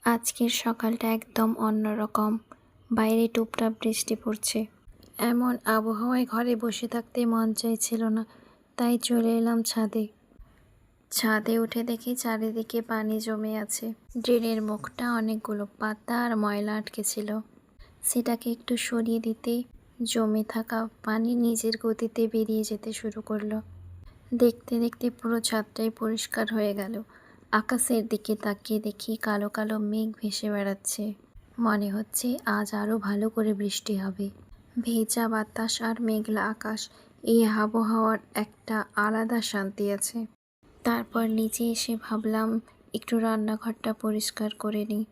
আজকের সকালটা একদম অন্যরকম। বাইরে টুপটাপ বৃষ্টি পড়ছে। এমন আবহাওয়ায় ঘরে বসে থাকতে মন চাইছিল না, তাই চলে এলাম ছাদে। ছাদে উঠে দেখি চারিদিকে পানি জমে আছে। ড্রেনের মুখটা অনেকগুলো পাতা আর ময়লা আটকে ছিল। সেটাকে একটু সরিয়ে দিতে জমে থাকা পানি নিজের গতিতে বেরিয়ে যেতে শুরু করলো। দেখতে দেখতে পুরো ছাদটাই পরিষ্কার হয়ে গেল। আকাশের দিকে তাকিয়ে দেখি কালো কালো মেঘ ভেসে বেড়াচ্ছে। মনে হচ্ছে আজ আরও ভালো করে বৃষ্টি হবে। ভেজা বাতাস আর মেঘলা আকাশ, এই আবহাওয়ার একটা আলাদা শান্তি আছে। তারপর নিচে এসে ভাবলাম একটু রান্নাঘরটা পরিষ্কার করে নিই।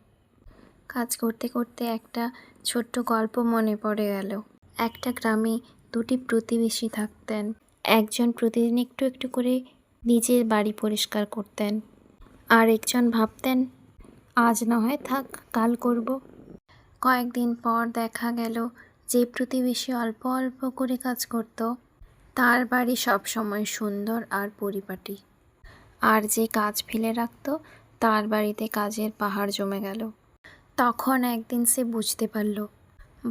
কাজ করতে করতে একটা ছোট্ট গল্প মনে পড়ে গেল। একটা গ্রামে দুটি প্রতিবেশী থাকতেন। একজন প্রতিদিন একটু একটু করে নিজের বাড়ি পরিষ্কার করতেন, আর একজন ভাবতেন আজ না হয় থাক, কাল করব। কয়েকদিন পর দেখা গেল যে প্রতিবেশী অল্প অল্প করে কাজ করত, তার বাড়ি সবসময় সুন্দর আর পরিপাটি। আর যে কাজ ফেলে রাখত, তার বাড়িতে কাজের পাহাড় জমে গেল। তখন একদিন সে বুঝতে পারল,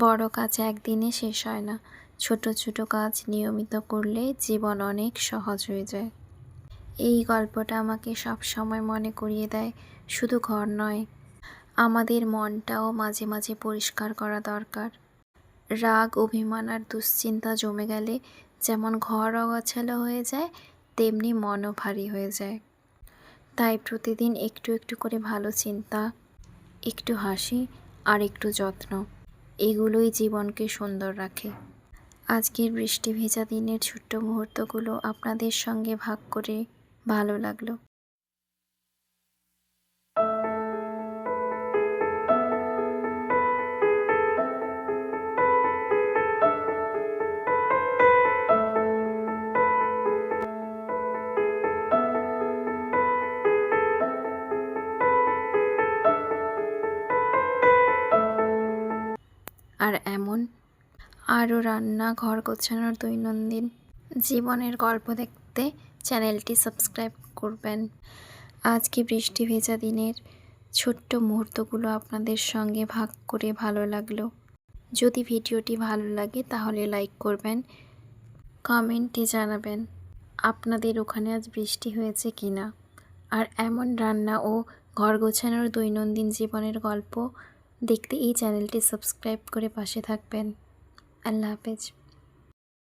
বড় কাজ একদিনে শেষ হয় না। ছোট ছোট কাজ নিয়মিত করলে জীবন অনেক সহজ হয়ে যায়। এই গল্পটা আমাকে সব সময় মনে করিয়ে দেয়, শুধু ঘর নয়, আমাদের মনটাও মাঝে মাঝে পরিষ্কার করা দরকার। রাগ, অভিমান আর দুশ্চিন্তা জমে গেলে যেমন ঘর অগোছালো হয়ে যায়, তেমনি মনও ভারী হয়ে যায়। তাই প্রতিদিন একটু একটু করে ভালো চিন্তা, একটু হাসি আর একটু যত্ন, এগুলোই জীবনকে সুন্দর রাখে। আজকের বৃষ্টি ভেজা দিনের ছোট্ট মুহূর্তগুলো আপনাদের সঙ্গে ভাগ করে ভালো লাগলো। আর এমন আরও রান্না, ঘর গোছানোর দৈনন্দিন জীবনের গল্প দেখতে চ্যানেলটি সাবস্ক্রাইব করবেন। আজকে বৃষ্টি ভেজা দিনের ছোট্ট মুহূর্তগুলো আপনাদের সঙ্গে ভাগ করে ভালো লাগলো। যদি ভিডিওটি ভালো লাগে তাহলে লাইক করবেন, কমেন্টে জানাবেন আপনাদের ওখানে আজ বৃষ্টি হয়েছে কি না। আর এমন রান্না ও ঘর গোছানোর দৈনন্দিন জীবনের গল্প দেখতে এই চ্যানেলটি সাবস্ক্রাইব করে পাশে থাকবেন। আল্লাহ হাফেজ।